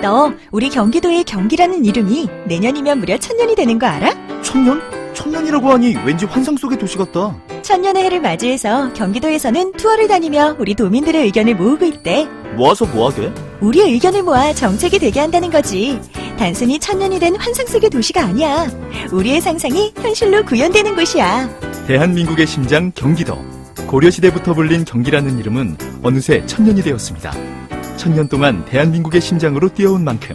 너 우리 경기도의 경기라는 이름이 내년이면 무려 1000년이 되는 거 알아? 1000년? 1000년이라고 하니 왠지 환상 속의 도시 같다. 1000년의 해를 맞이해서 경기도에서는 투어를 다니며 우리 도민들의 의견을 모으고 있대. 모아서 뭐하게? 우리의 의견을 모아 정책이 되게 한다는 거지. 단순히 1000년이 된 환상 속의 도시가 아니야. 우리의 상상이 현실로 구현되는 곳이야. 대한민국의 심장 경기도. 고려시대부터 불린 경기라는 이름은 어느새 1000년이 되었습니다. 1000년 동안 대한민국의 심장으로 뛰어온 만큼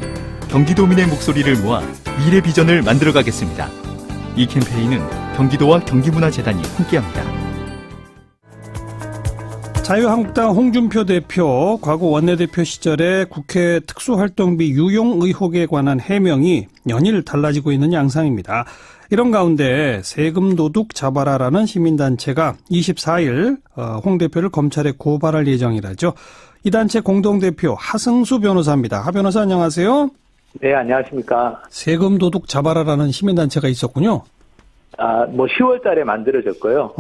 경기도민의 목소리를 모아 미래 비전을 만들어가겠습니다. 이 캠페인은 경기도와 경기문화재단이 함께합니다. 자유한국당 홍준표 대표 과거 원내대표 시절에 국회 특수활동비 유용 의혹에 관한 해명이 연일 달라지고 있는 양상입니다. 이런 가운데 세금 도둑 잡아라라는 시민단체가 24일 홍 대표를 검찰에 고발할 예정이라죠. 이 단체 공동대표 하승수 변호사입니다. 하 변호사 안녕하세요. 네, 안녕하십니까. 세금 도둑 잡아라라는 시민단체가 있었군요. 10월 달에 만들어졌고요.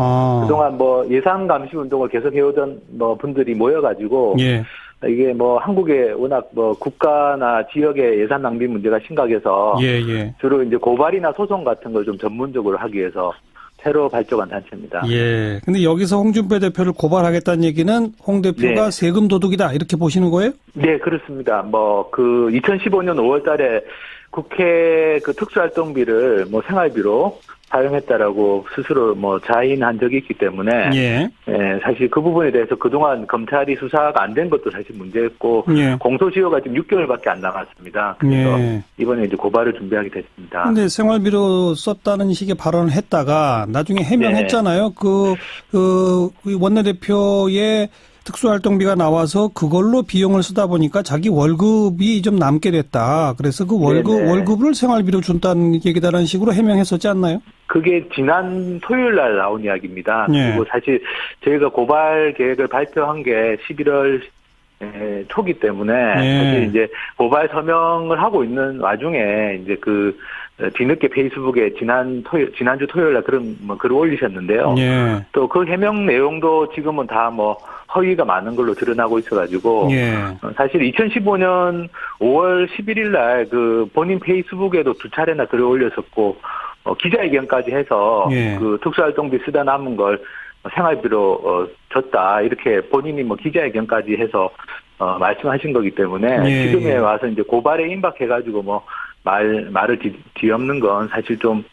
그동안 예산 감시 운동을 계속 해오던 분들이 모여가지고, 예. 이게 한국에 워낙 국가나 지역의 예산 낭비 문제가 심각해서, 예. 주로 이제 고발이나 소송 같은 걸 좀 전문적으로 하기 위해서 새로 발족한 단체입니다. 예. 근데 여기서 홍준표 대표를 고발하겠다는 얘기는 홍 대표가 네. 세금 도둑이다 이렇게 보시는 거예요? 네, 그렇습니다. 2015년 5월 달에 국회 특수활동비를 생활비로 사용했다라고 스스로 자인한 적이 있기 때문에 예. 사실 그 부분에 대해서 그동안 검찰이 수사가 안 된 것도 사실 문제였고 예. 공소시효가 지금 6개월밖에 안 남았습니다. 그래서 예. 이번에 이제 고발을 준비하게 됐습니다. 근데 생활비로 썼다는 식의 발언을 했다가 나중에 해명했잖아요. 그 원내대표의 특수활동비가 나와서 그걸로 비용을 쓰다 보니까 자기 월급이 좀 남게 됐다. 그래서 그 월급을 생활비로 준다는 얘기다라는 식으로 해명했었지 않나요? 그게 지난 토요일 날 나온 이야기입니다. 예. 그리고 사실 저희가 고발 계획을 발표한 게 11월 초기 때문에 예. 사실 이제 고발 서명을 하고 있는 와중에 이제 뒤늦게 페이스북에 지난주 토요일 날 그런 글을 올리셨는데요. 예. 또 그 해명 내용도 지금은 다 허위가 많은 걸로 드러나고 있어가지고 예. 사실 2015년 5월 11일 날 본인 페이스북에도 2차례나 글을 올렸었고 기자회견까지 해서 예. 특수활동비 쓰다 남은 걸 생활비로 줬다 이렇게 본인이 기자회견까지 해서 말씀하신 거기 때문에 예. 지금에 와서 이제 고발에 임박해가지고 말을 뒤엎는 건 사실 좀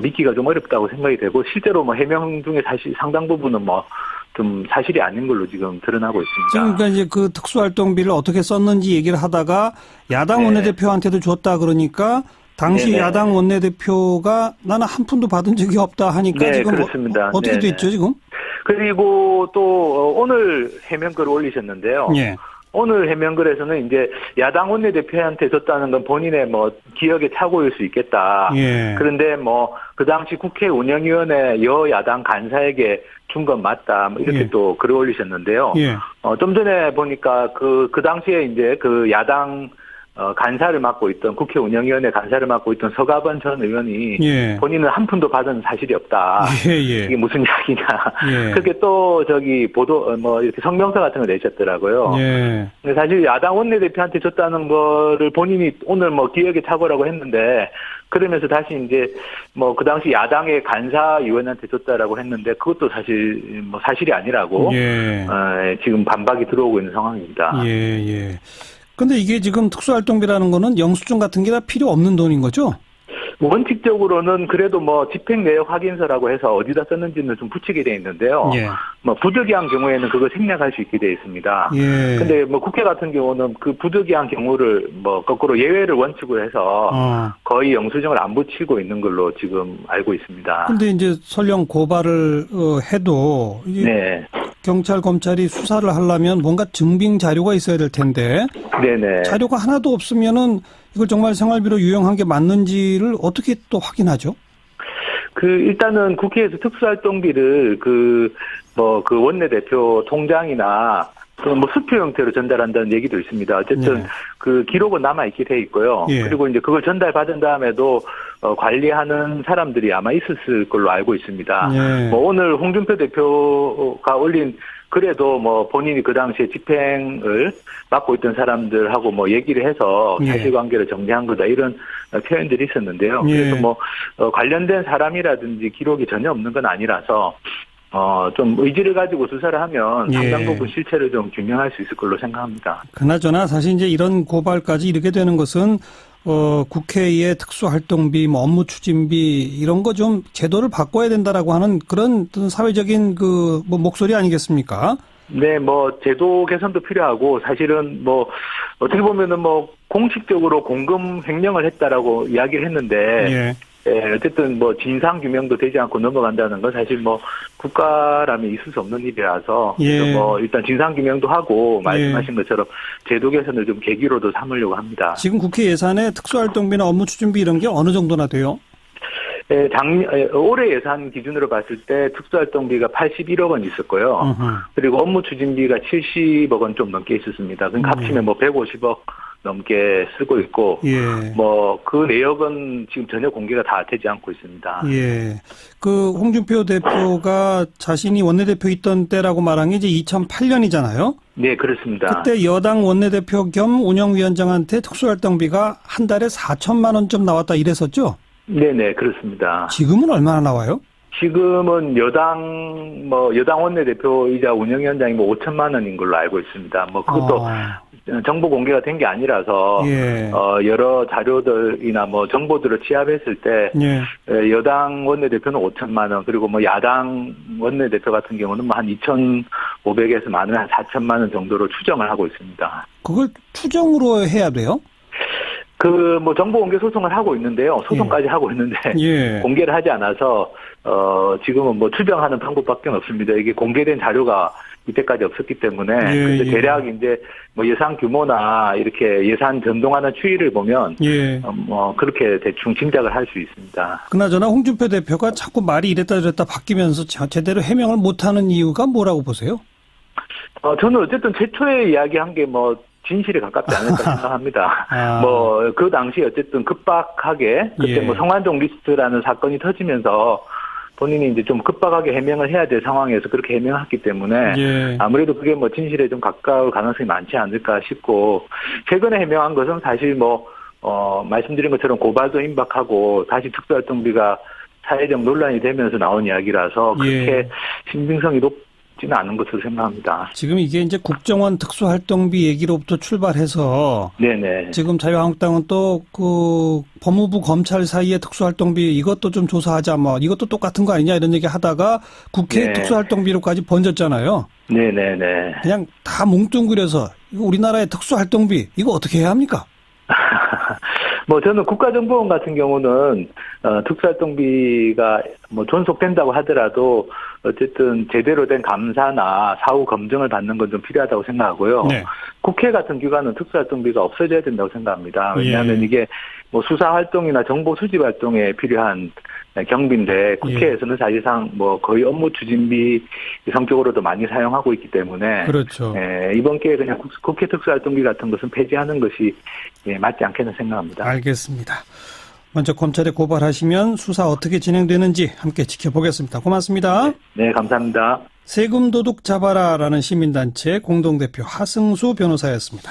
믿기가 좀 어렵다고 생각이 되고 실제로 해명 중에 사실 상당 부분은 좀 사실이 아닌 걸로 지금 드러나고 있습니다. 지금 그러니까 이제 그 특수활동비를 어떻게 썼는지 얘기를 하다가 야당 원내대표한테도 줬다 그러니까 당시 네네. 야당 원내대표가 나는 한 푼도 받은 적이 없다 하니까 네, 지금 그렇습니다. 어떻게 네네. 됐죠 지금? 그리고 또 오늘 해명글을 올리셨는데요. 예. 오늘 해명글에서는 이제 야당 원내대표한테 줬다는 건 본인의 기억의 착오일 수 있겠다. 예. 그런데 그 당시 국회 운영위원회 여야당 간사에게 준 건 맞다. 이렇게 예. 또 글을 올리셨는데요. 예. 좀 전에 보니까 그 당시에 이제 야당 간사를 맡고 있던 국회 운영위원회 간사를 맡고 있던 서가번 전 의원이 예. 본인은 한 푼도 받은 사실이 없다. 예. 이게 무슨 이야기냐. 예. 그렇게 또 보도 이렇게 성명서 같은 걸 내셨더라고요. 예. 근데 사실 야당 원내대표한테 줬다는 거를 본인이 오늘 기억의 착오라고 했는데 그러면서 다시 이제 그 당시 야당의 간사위원한테 줬다라고 했는데 그것도 사실 사실이 아니라고 예. 지금 반박이 들어오고 있는 상황입니다. 예. 근데 이게 지금 특수활동비라는 거는 영수증 같은 게 다 필요 없는 돈인 거죠? 원칙적으로는 그래도 집행 내역 확인서라고 해서 어디다 썼는지는 좀 붙이게 돼 있는데요. 예. 부득이한 경우에는 그걸 생략할 수 있게 돼 있습니다. 예. 근데 국회 같은 경우는 그 부득이한 경우를 거꾸로 예외를 원칙으로 해서 거의 영수증을 안 붙이고 있는 걸로 지금 알고 있습니다. 근데 이제 설령 고발을 해도 네. 경찰 검찰이 수사를 하려면 뭔가 증빙 자료가 있어야 될 텐데 네네. 자료가 하나도 없으면은 이걸 정말 생활비로 유용한 게 맞는지를 어떻게 또 확인하죠? 일단은 국회에서 특수활동비를 원내대표 통장이나 수표 형태로 전달한다는 얘기도 있습니다. 어쨌든 네. 기록은 남아있게 돼 있고요. 예. 그리고 이제 그걸 전달받은 다음에도 관리하는 사람들이 아마 있었을 걸로 알고 있습니다. 예. 오늘 홍준표 대표가 올린 그래도 뭐 본인이 그 당시에 집행을 맡고 있던 사람들하고 뭐 얘기를 해서 예. 사실관계를 정리한 거다 이런 표현들이 있었는데요. 예. 그래서 뭐 관련된 사람이라든지 기록이 전혀 없는 건 아니라서 좀 의지를 가지고 수사를 하면 예. 상당 부분 실체를 좀 규명할 수 있을 걸로 생각합니다. 그나저나 사실 이제 이런 고발까지 이르게 되는 것은 국회의 특수활동비, 뭐 업무 추진비 이런 거 좀 제도를 바꿔야 된다라고 하는 그런 어떤 사회적인 뭐 목소리 아니겠습니까? 네, 뭐 제도 개선도 필요하고 사실은 뭐 어떻게 보면은 뭐 공식적으로 공금 횡령을 했다라고 이야기를 했는데 어쨌든 뭐 진상 규명도 되지 않고 넘어간다는 건 사실 뭐 국가라면 있을 수 없는 일이라서 그래서 뭐 일단 진상 규명도 하고 말씀하신 것처럼 제도 개선을 좀 계기로도 삼으려고 합니다. 지금 국회 예산에 특수활동비나 업무 추진비 이런 게 어느 정도나 돼요? 올해 예산 기준으로 봤을 때 특수활동비가 81억 원 있었고요. 그리고 업무 추진비가 70억 원 좀 넘게 있었습니다. 그러니까 합치면 뭐 150억 넘게 쓰고 있고, 뭐 그 내역은 지금 전혀 공개가 다 되지 않고 있습니다. 예. 그 홍준표 대표가 자신이 원내대표 있던 때라고 말한 게 이제 2008년이잖아요. 네, 그렇습니다. 그때 여당 원내대표 겸 운영위원장한테 특수활동비가 한 달에 4천만 원 좀 나왔다 이랬었죠? 네네, 그렇습니다. 지금은 얼마나 나와요? 지금은 여당 원내대표이자 운영위원장이 뭐 5천만 원인 걸로 알고 있습니다. 뭐 그것도 정보 공개가 된 게 아니라서 여러 자료들이나 뭐 정보들을 취합했을 때 여당 원내대표는 5천만 원 그리고 뭐 야당 원내대표 같은 경우는 뭐 한 2,500에서 많으면 한 4천만 원 정도로 추정을 하고 있습니다. 그걸 추정으로 해야 돼요? 뭐 정보 공개 소송을 하고 있는데요. 소송까지 하고 있는데 공개를 하지 않아서 지금은 뭐 추정하는 방법밖에 없습니다. 이게 공개된 자료가 이때까지 없었기 때문에 근데 대략 이제 뭐 예산 규모나 이렇게 예산 변동하는 추이를 보면 뭐 그렇게 대충 짐작을 할 수 있습니다. 그나저나 홍준표 대표가 자꾸 말이 이랬다 저랬다 바뀌면서 제대로 해명을 못하는 이유가 뭐라고 보세요? 저는 어쨌든 최초에 이야기한 게 뭐 진실에 가깝지 않을까 생각합니다. 뭐 그 당시 어쨌든 급박하게 그때 뭐 성완종 리스트라는 사건이 터지면서 본인이 이제 좀 급박하게 해명을 해야 될 상황에서 그렇게 해명했기 때문에 아무래도 그게 뭐 진실에 좀 가까울 가능성이 많지 않을까 싶고 최근에 해명한 것은 사실 뭐 말씀드린 것처럼 고발도 임박하고 다시 특수활동비가 사회적 논란이 되면서 나온 이야기라서 그렇게 신빙성이 높지는 않은 것으로 생각합니다. 지금 이게 이제 국정원 특수활동비 얘기로부터 출발해서 지금 자유한국당은 또 그 법무부 검찰 사이의 특수활동비 이것도 좀 조사하자 뭐 이것도 똑같은 거 아니냐 이런 얘기 하다가 국회 특수활동비로까지 번졌잖아요. 그냥 다 뭉뚱그려서 우리나라의 특수활동비 이거 어떻게 해야 합니까? 뭐 저는 국가정보원 같은 경우는 특수활동비가 뭐 존속된다고 하더라도 어쨌든 제대로 된 감사나 사후 검증을 받는 건 좀 필요하다고 생각하고요. 국회 같은 기관은 특수활동비가 없어져야 된다고 생각합니다. 왜냐하면 이게 뭐 수사활동이나 정보 수집 활동에 필요한 경비인데 국회에서는 사실상 뭐 거의 업무 추진비 성격으로도 많이 사용하고 있기 때문에 이번 기회에 그냥 국회 특수활동비 같은 것은 폐지하는 것이 맞지 않겠는 생각합니다. 알겠습니다. 먼저 검찰에 고발하시면 수사 어떻게 진행되는지 함께 지켜보겠습니다. 고맙습니다. 네, 감사합니다. 세금 도둑 잡아라라는 시민단체 공동대표 하승수 변호사였습니다.